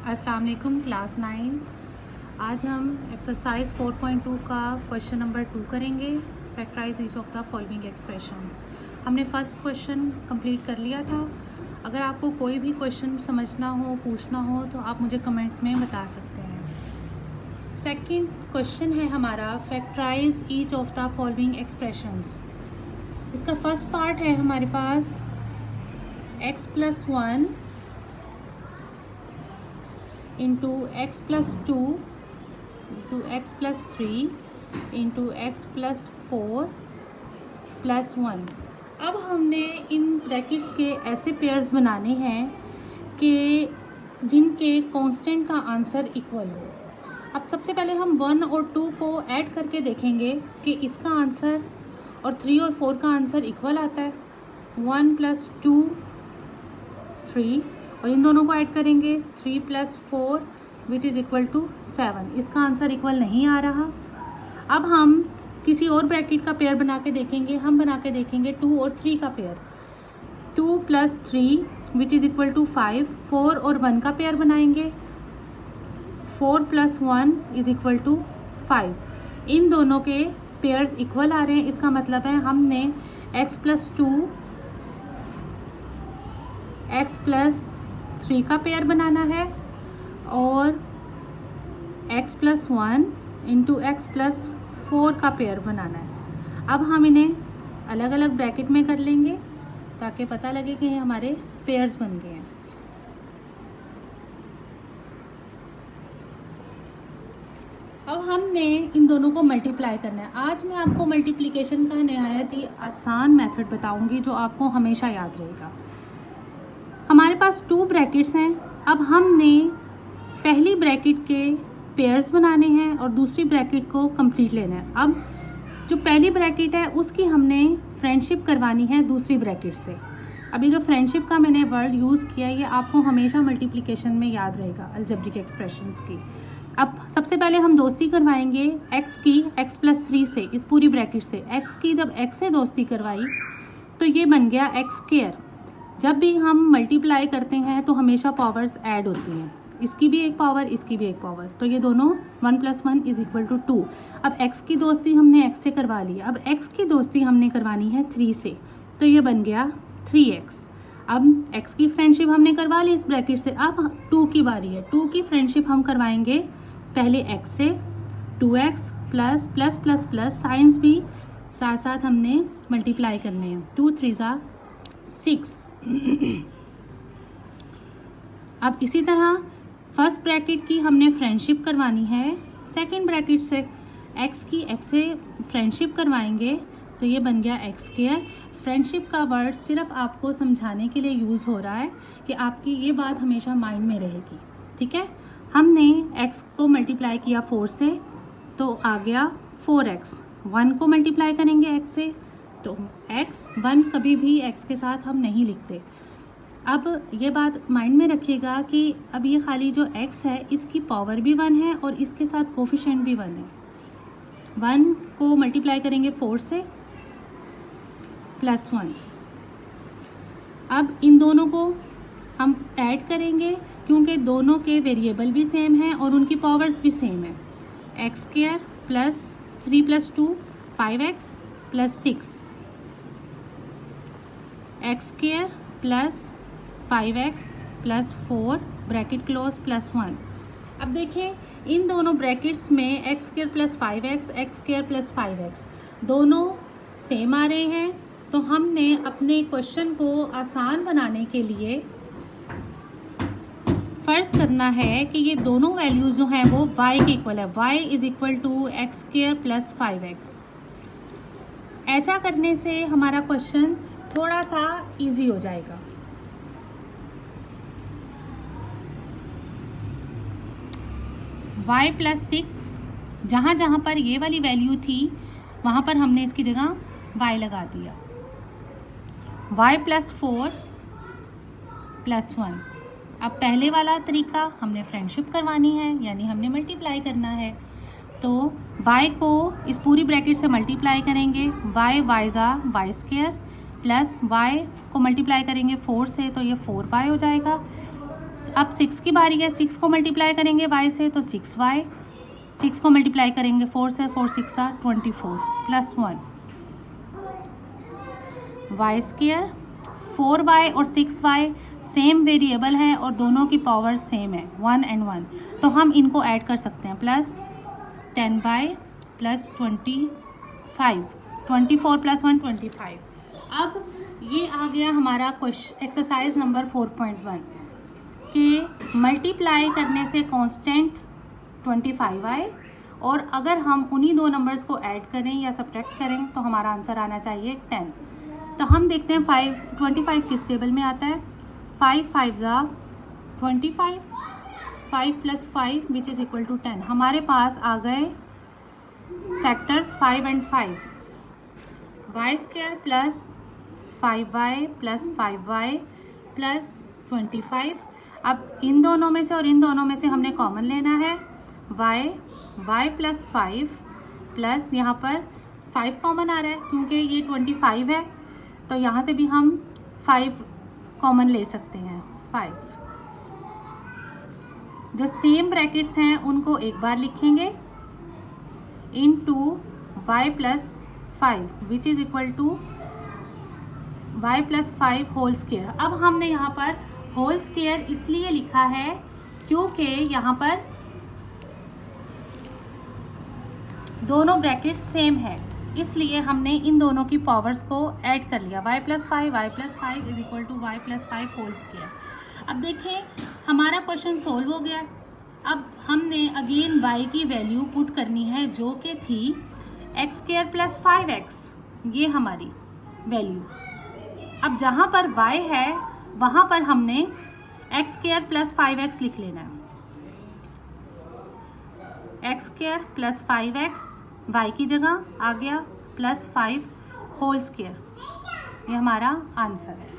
अस्सलाम वालेकुम क्लास 9। आज हम एक्सरसाइज 4.2 का क्वेश्चन नंबर 2 करेंगे। Factorise each of the following expressions. हमने फर्स्ट क्वेश्चन कंप्लीट कर लिया था। अगर आपको कोई भी क्वेश्चन समझना हो, पूछना हो तो आप मुझे कमेंट में बता सकते हैं। सेकंड क्वेश्चन है हमारा factorise each of the following expressions. इसका फर्स्ट पार्ट है हमारे पास x+1 into x+2 into x+3 into x+4 plus 1। अब हमने इन ब्रैकेट्स के ऐसे पेयर्स बनाने हैं कि जिनके कांस्टेंट का आंसर इक्वल हो। अब सबसे पहले हम 1 और 2 को ऐड करके देखेंगे कि इसका आंसर और 3 और 4 का आंसर इक्वल आता है। 1 + 2 3 और इन दोनों को ऐड करेंगे 3 + 4 विच इज़ इक्वल टू 7। इसका आंसर इक्वल नहीं आ रहा। अब हम किसी और ब्रैकेट का पेयर बना के देखेंगे। हम बना के देखेंगे 2 और 3 का पेयर। 2 + 3 विच इज़ इक्वल टू 5। 4 और 1 का पेयर बनाएंगे। 4 + 1 इज़ इक्वल टू 5। इन दोनों के पेयर्स इक्वल आ रहे हैं। इसका मतलब है हमने x+2 x+3 का पेयर बनाना है और x+1 इंटू x+4 का पेयर बनाना है। अब हम इन्हें अलग अलग ब्रैकेट में कर लेंगे ताकि पता लगे कि ये हमारे पेयर्स बन गए हैं। अब हमने इन दोनों को मल्टीप्लाई करना है। आज मैं आपको मल्टीप्लिकेशन का नहायत ही आसान मेथड बताऊंगी जो आपको हमेशा याद रहेगा। हमारे पास 2 ब्रैकेट्स हैं। अब हमने पहली ब्रैकेट के पेयर्स बनाने हैं और दूसरी ब्रैकेट को कंप्लीट लेना है। अब जो पहली ब्रैकेट है उसकी हमने फ्रेंडशिप करवानी है दूसरी ब्रैकेट से। अभी जो फ्रेंडशिप का मैंने वर्ड यूज़ किया है ये आपको हमेशा मल्टीप्लिकेशन में याद रहेगा अलजेब्रिक एक्सप्रेशंस की। अब सबसे पहले हम दोस्ती करवाएंगे x की x+3 से, इस पूरी ब्रैकेट से। x की जब x से दोस्ती करवाई तो ये बन गया x²। जब भी हम मल्टीप्लाई करते हैं तो हमेशा पावर्स ऐड होती हैं, इसकी भी एक पावर, इसकी भी एक पावर, तो ये दोनों 1 + 1 इज इक्वल टू 2। अब x की दोस्ती हमने x से करवा ली। अब x की दोस्ती हमने करवानी है 3 से, तो ये बन गया 3x। अब x की फ्रेंडशिप हमने करवा ली इस ब्रैकेट से। अब 2 की बारी है। 2 की फ्रेंडशिप हम करवाएंगे पहले x से। 2x plus plus plus plus science भी साथ साथ हमने मल्टीप्लाई करने हैं। 2 × 3 = 6। अब इसी तरह फर्स्ट ब्रैकेट की हमने फ्रेंडशिप करवानी है सेकंड ब्रैकेट से। x की x से फ्रेंडशिप करवाएंगे तो ये बन गया x²। फ्रेंडशिप का वर्ड सिर्फ आपको समझाने के लिए यूज़ हो रहा है कि आपकी ये बात हमेशा माइंड में रहेगी, ठीक है। हमने x को मल्टीप्लाई किया 4 से तो आ गया 4x। 1 को मल्टीप्लाई करेंगे x से तो x। 1 कभी भी x के साथ हम नहीं लिखते। अब ये बात माइंड में रखिएगा कि अब ये खाली जो x है इसकी पावर भी 1 है और इसके साथ कोफिशिएंट भी 1 है। 1 को मल्टीप्लाई करेंगे 4 से प्लस 1। अब इन दोनों को हम ऐड करेंगे क्योंकि दोनों के वेरिएबल भी सेम हैं और उनकी पावर्स भी सेम है। x² plus 3 + 2 5x plus 6। x² plus 5x plus 4 bracket close plus 1। अब देखिए इन दोनों ब्रैकेट्स में x² plus 5x x² plus 5x दोनों सेम आ रहे हैं। तो हमने अपने क्वेश्चन को आसान बनाने के लिए फर्ज करना है कि ये दोनों वैल्यूज जो हैं वो y के इक्वल है। y is equal to x² plus 5x। ऐसा करने से हमारा क्वेश्चन थोड़ा सा इजी हो जाएगा। y + 6 जहाँ जहाँ पर ये वाली वैल्यू थी वहाँ पर हमने इसकी जगह y लगा दिया। y + 4 plus 1। अब पहले वाला तरीका हमने फ्रेंडशिप करवानी है यानी हमने मल्टीप्लाई करना है तो y को इस पूरी ब्रैकेट से मल्टीप्लाई करेंगे। y y² प्लस y को मल्टीप्लाई करेंगे 4 से तो ये 4y हो जाएगा। अब 6 की बारी है, 6 को मल्टीप्लाई करेंगे y से तो 6y, 6 को मल्टीप्लाई करेंगे 4 से, 4 6 24 प्लस 1 y स्क्वायर। 4y और 6y सेम वेरिएबल है और दोनों की पावर सेम है 1 and 1, तो हम इनको ऐड कर सकते हैं। Plus 10y plus 25, 24 plus 1 25। अब ये आ गया हमारा क्वेश्चन एक्सरसाइज नंबर 4.1 कि मल्टीप्लाई करने से कांस्टेंट 25 आए और अगर हम उन्हीं दो नंबर्स को ऐड करें या सब्ट्रैक्ट करें तो हमारा आंसर आना चाहिए 10। तो हम देखते हैं 25 किस टेबल में आता है। 5 5 ज़ा 25, 5 plus 5 which is equal to 10। हमारे पास आ गए factors 5 and 5, y square plus 5y plus 5y plus 25। अब इन दोनों में से और इन दोनों में से हमने कॉमन लेना है y प्लस 5 प्लस यहाँ पर 5 कॉमन आ रहा है क्योंकि ये 25 है, तो यहाँ से भी हम 5 कॉमन ले सकते हैं। 5 जो सेम ब्रैकेट्स हैं उनको एक बार लिखेंगे into y plus 5 which is equal to y plus 5 whole square. अब हमने यहाँ पर होल स्क्वायर इसलिए लिखा है क्योंकि यहाँ पर दोनों ब्रैकेट सेम है, इसलिए हमने इन दोनों की पावर्स को ऐड कर लिया। y plus 5 is equal to y plus 5 whole square. अब देखें हमारा क्वेश्चन सोल्व हो गया। अब हमने अगेन y की वैल्यू पुट करनी है जो कि थी एक्स स्क्वायर प्लस 5x, ये हमारी वैल्यू। अब जहाँ पर y है वहाँ पर हमने एक्स स्क्वायर प्लस 5x लिख लेना है। X square plus 5x y की जगह आ गया प्लस 5 होल स्क्वायर, ये हमारा आंसर है।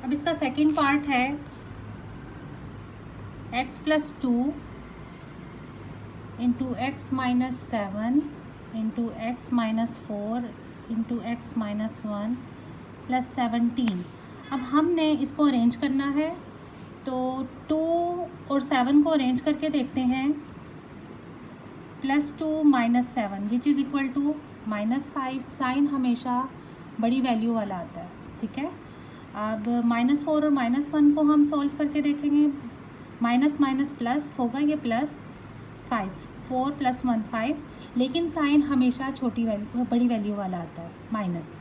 अब इसका सेकंड पार्ट है x plus 2 into x minus 7 into x minus 4 into x minus 1 plus 17। अब हमने इसको अरेंज करना है, तो 2 और 7 को अरेंज करके देखते हैं। Plus 2 minus 7 which is equal to minus 5। Sign हमेशा बड़ी वैल्यू वाला आता है, ठीक है। अब माइनस 4 और माइनस 1 को हम सॉल्व करके देखेंगे। माइनस माइनस प्लस होगा, ये प्लस 5, 4 प्लस 1 5, लेकिन साइन हमेशा छोटी वैल्यू बड़ी वैल्यू वाला आता है माइनस।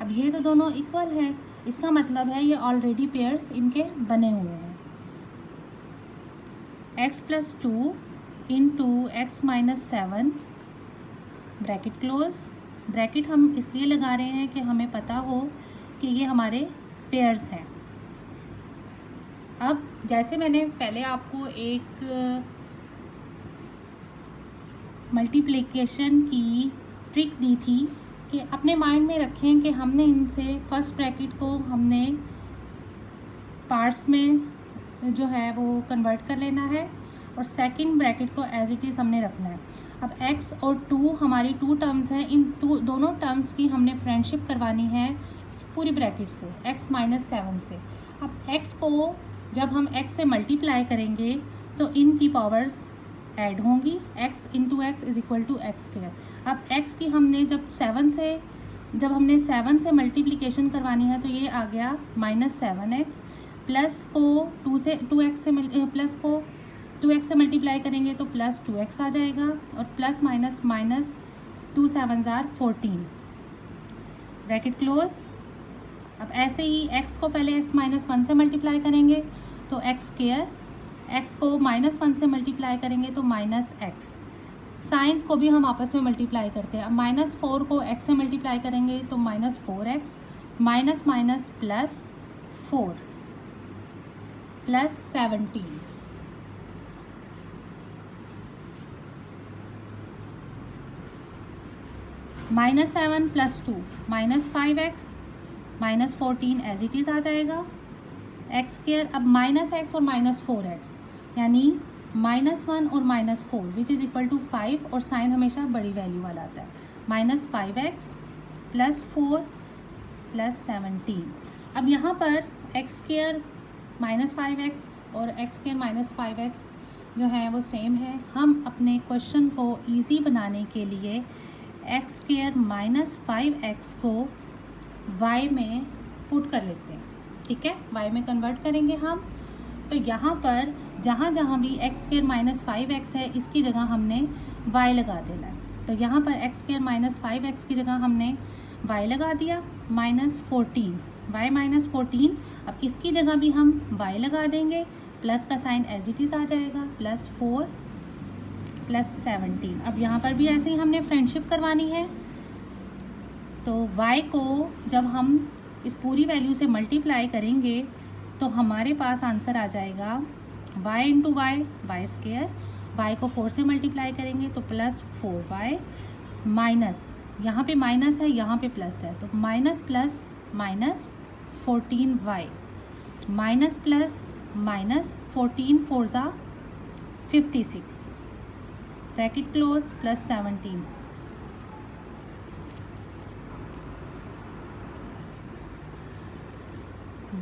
अब ये तो दोनों इक्वल है, इसका मतलब है ये ऑलरेडी पेयर्स इनके बने हुए हैं। x plus 2 into x minus 7 bracket close. Bracket हम इसलिए लगा रहे हैं कि हमें पता हो कि ये हमारे पेयर्स हैं। अब जैसे मैंने पहले आपको एक मल्टीप्लिकेशन की ट्रिक दी थी कि अपने माइंड में रखें कि हमने इनसे फर्स्ट ब्रैकेट को हमने पार्ट्स में जो है वो कन्वर्ट कर लेना है और सेकंड ब्रैकेट को एज इट इज़ हमने रखना है। अब x और 2 हमारी 2 टर्म्स हैं, इन दोनों टर्म्स की हमने फ्रेंडशिप करवानी है इस पूरी ब्रैकेट से, x माइनस 7 से। अब x को जब हम x से मल्टीप्लाई करेंगे तो इनकी पावर्स ऐड होंगी, x into x is equal to x square. अब x की हमने जब हमने 7 से मल्टीप्लिकेशन करवानी है तो ये आ गया माइनस 7x, प्लस को 2x से मल्टीप्लाई करेंगे तो प्लस 2x आ जाएगा और plus minus minus 2 7 14 bracket close. अब ऐसे ही x को पहले x माइनस 1 से मल्टीप्लाई करेंगे तो एक्स स्क्वायर, x को माइनस 1 से मल्टीप्लाई करेंगे तो माइनस x। साइंस को भी हम आपस में मल्टीप्लाई करते हैं। अब माइनस 4 को x से मल्टीप्लाई करेंगे तो minus 4x, minus minus plus 4 plus 17। Minus 7 plus 2 minus 5x, minus 14 as it is आ जाएगा एक्स स्क्वायर। अब माइनस x और माइनस 4x यानी माइनस 1 और minus 4 which is equal to 5 और साइन हमेशा बड़ी वैल्यू वाला आता है। Minus 5x plus 4 plus 17। अब यहाँ पर एक्स स्क्वायर माइनस 5x और एक्स स्क्वायर माइनस 5x जो है वो सेम है। हम अपने क्वेश्चन को इजी बनाने के लिए एक्स स्क्वायर माइनस 5x को y में पुट कर लेते हैं, ठीक है, y में कन्वर्ट करेंगे हम। तो यहाँ पर जहाँ जहाँ भी एक्स स्क्वायर माइनस 5x है इसकी जगह हमने y लगा देना है। तो यहाँ पर एक्स स्क्वायर माइनस 5x की जगह हमने y लगा दिया, माइनस 14, y माइनस 14। अब इसकी जगह भी हम y लगा देंगे, प्लस का साइन एज इट इज़ आ जाएगा, प्लस 4 प्लस 17। अब यहाँ पर भी ऐसे ही हमने फ्रेंडशिप करवानी है। तो y को जब हम इस पूरी वैल्यू से मल्टीप्लाई करेंगे तो हमारे पास आंसर आ जाएगा y into y, y square. y को 4 से मल्टीप्लाई करेंगे तो प्लस 4y माइनस, यहाँ पे माइनस है यहाँ पे प्लस है, तो minus plus minus 14y minus plus minus 14 4 ज़ा 56 bracket close plus 17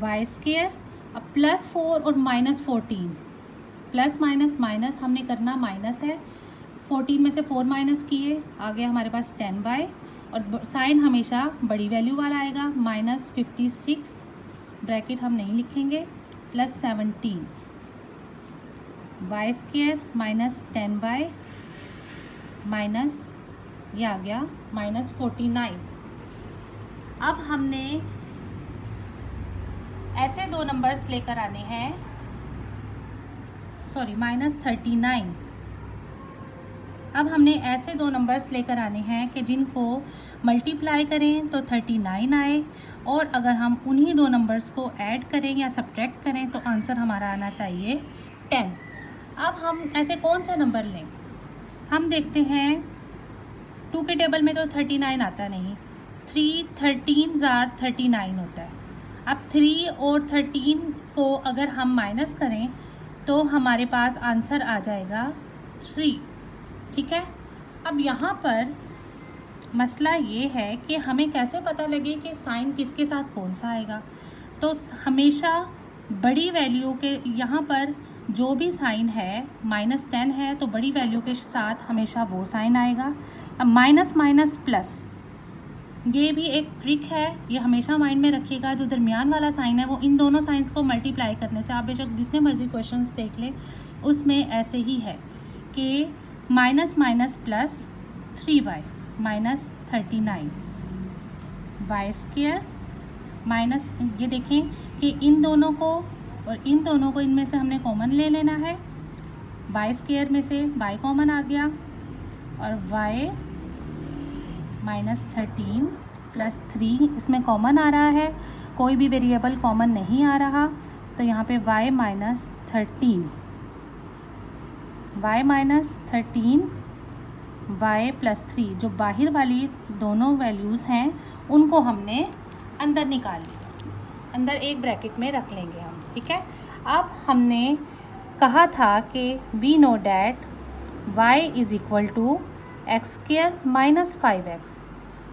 y square. अब प्लस 4 और माइनस 14, प्लस माइनस माइनस हमने करना माइनस है, 14 में से 4 माइनस किए, आ गया हमारे पास 10y और साइन हमेशा बड़ी वैल्यू वाला आएगा, माइनस 56 ब्रैकेट हम नहीं लिखेंगे, plus 17 y square minus 10y minus ये आ गया माइनस 49। अब हमने ऐसे दो नंबर्स लेकर आने हैं, सॉरी माइनस 39। अब हमने ऐसे दो नंबर्स लेकर आने हैं कि जिनको मल्टीप्लाई करें तो 39 आए, और अगर हम उन्हीं दो नंबर्स को ऐड करें या सब्ट्रैक्ट करें तो आंसर हमारा आना चाहिए 10। अब हम ऐसे कौन से नंबर लें? हम देखते हैं 2 के टेबल में तो 39 आता नहीं, 3 13 जार 39 होता है। अब 3 और 13 को अगर हम माइनस करें तो हमारे पास आंसर आ जाएगा 3, ठीक है। अब यहाँ पर मसला ये है कि हमें कैसे पता लगे कि साइन किसके साथ कौन सा आएगा। तो हमेशा बड़ी वैल्यू के यहाँ पर जो भी साइन है, माइनस 10 है तो बड़ी वैल्यू के साथ हमेशा वो साइन आएगा। अब माइनस माइनस प्लस, ये भी एक ट्रिक है, ये हमेशा माइंड में रखिएगा। जो दरमियान वाला साइन है वो इन दोनों साइंस को मल्टीप्लाई करने से, आप बेशक जितने मर्जी क्वेश्चंस देख लें उसमें ऐसे ही है कि minus minus plus 3y minus 39 y square minus, ये देखें कि इन दोनों को और इन दोनों को इनमें से हमने कॉमन ले लेना है। वाई स्क्वायर में से y कॉमन आ गया और y माइनस 13 प्लस 3 इसमें कॉमन आ रहा है, कोई भी वेरिएबल कॉमन नहीं आ रहा, तो यहाँ पे y माइनस 13 y प्लस 3, जो बाहर वाली दोनों वैल्यूज़ हैं उनको हमने अंदर निकाल लिया, अंदर एक ब्रैकेट में रख लेंगे हम, ठीक है। अब हमने कहा था कि we know that y is equal to x square minus 5x,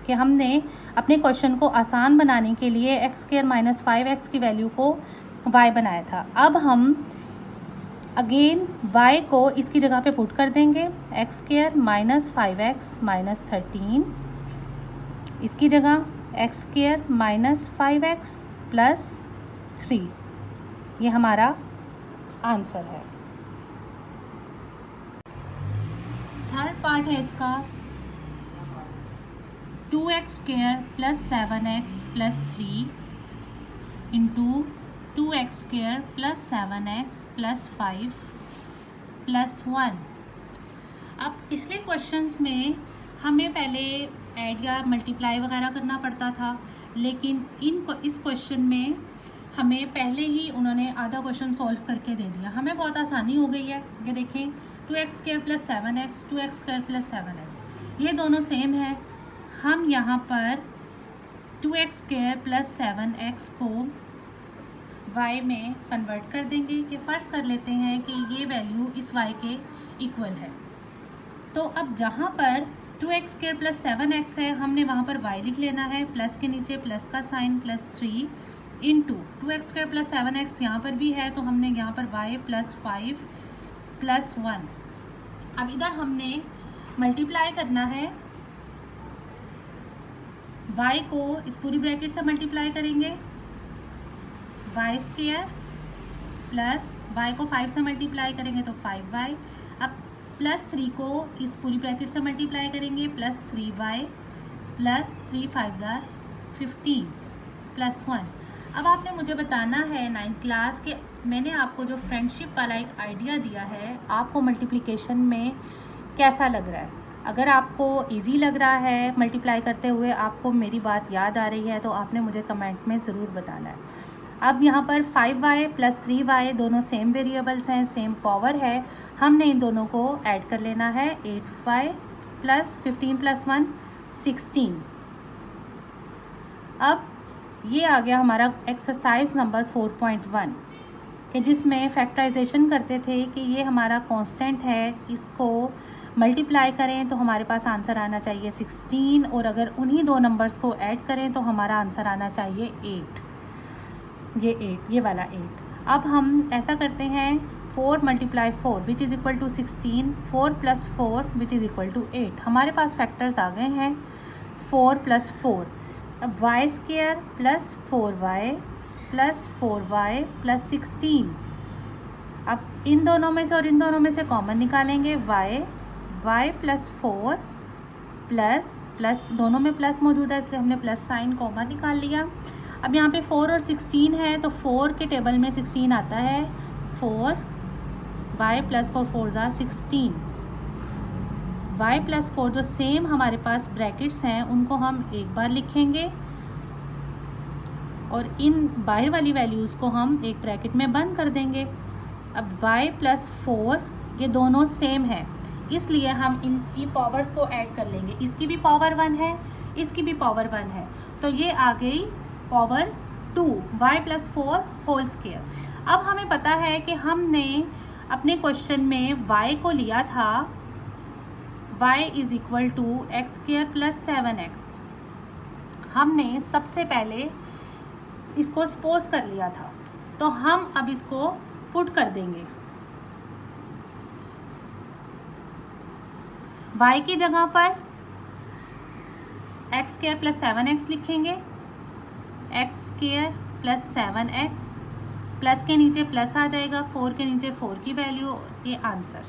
कि हमने अपने क्वेश्चन को आसान बनाने के लिए एक्स स्क्वायर माइनस 5x की वैल्यू को y बनाया था। अब हम अगेन y को इसकी जगह पे पुट कर देंगे, x square minus 5x minus 13, इसकी जगह x square minus 5x plus 3, ये हमारा आंसर है। थर्ड पार्ट है इसका 2x square plus 7x plus 3 into 2x square plus 7x plus 5 plus 1। अब पिछले क्वेश्चंस में हमें पहले ऐड या मल्टीप्लाई वगैरह करना पड़ता था, लेकिन इस क्वेश्चन में हमें पहले ही उन्होंने आधा क्वेश्चन सॉल्व करके दे दिया, हमें बहुत आसानी हो गई है। ये देखें 2x square plus 7x 2x square plus 7x ये दोनों सेम है। हम यहाँ पर 2x स्क्वायर प्लस 7x को y में कन्वर्ट कर देंगे कि फ़र्ज़ कर लेते हैं कि ये वैल्यू इस y के इक्वल है। तो अब जहाँ पर 2x स्क्वायर प्लस 7x है हमने वहाँ पर y लिख लेना है, प्लस के नीचे प्लस का sign plus 3 into 2x² plus 7x यहाँ पर भी है, तो हमने यहाँ पर y प्लस 5 प्लस 1। अब इधर हमने मल्टीप्लाई करना है, y को इस पूरी ब्रैकेट से मल्टीप्लाई करेंगे, y² प्लस y को 5 से मल्टीप्लाई करेंगे तो 5y। अब प्लस 3 को इस पूरी ब्रैकेट से मल्टीप्लाई करेंगे, प्लस 3y प्लस 3 5 15 प्लस 1। अब आपने मुझे बताना है 9th क्लास के, मैंने आपको जो फ्रेंडशिप वाला एक आइडिया दिया है, आपको मल्टीप्लिकेशन में कैसा लग रहा है। अगर आपको इजी लग रहा है मल्टीप्लाई करते हुए, आपको मेरी बात याद आ रही है, तो आपने मुझे कमेंट में ज़रूर बताना है। अब यहाँ पर 5y प्लस 3y दोनों सेम वेरिएबल्स हैं, सेम पावर है, हमने इन दोनों को ऐड कर लेना है। 8y plus 15 plus 1 16। अब ये आ गया हमारा एक्सरसाइज नंबर 4.1 कि जिसमें फैक्टराइजेशन करते थे कि ये हमारा कांस्टेंट है, इसको मल्टीप्लाई करें तो हमारे पास आंसर आना चाहिए 16, और अगर उन्हीं दो नंबर्स को ऐड करें तो हमारा आंसर आना चाहिए 8। ये वाला 8। अब हम ऐसा करते हैं, 4 multiply 4 which is equal to 16, 4 plus 4 which is equal to 8। हमारे पास फैक्टर्स आ गए हैं 4 प्लस 4। अब y² plus 4y plus 4y plus 16। अब इन दोनों में से और इन दोनों में से कॉमन निकालेंगे, y प्लस 4 प्लस दोनों में प्लस मौजूद है इसलिए हमने प्लस साइन कॉमन निकाल लिया। अब यहाँ पे 4 और 16 है, तो 4 के टेबल में 16 आता है, 4 y प्लस 4 4 16। y प्लस 4 जो सेम हमारे पास ब्रैकेट्स हैं उनको हम एक बार लिखेंगे और इन बाहर वाली वैल्यूज़ को हम एक ब्रैकेट में बंद कर देंगे। अब y प्लस 4 ये दोनों सेम है, इसलिए हम इनकी पावर्स को ऐड कर लेंगे। इसकी भी पावर 1 है, इसकी भी पावर 1 है, तो ये आ गई power 2, y plus 4 whole square. अब हमें पता है कि हमने अपने क्वेश्चन में y को लिया था, y is equal to x² plus 7x। हमने सबसे पहले इसको सपोज कर लिया था, तो हम अब इसको पुट कर देंगे। y की जगह पर x² प्लस 7x लिखेंगे, x² प्लस 7x, प्लस के नीचे प्लस आ जाएगा, 4 के नीचे 4 की वैल्यू, ये आंसर।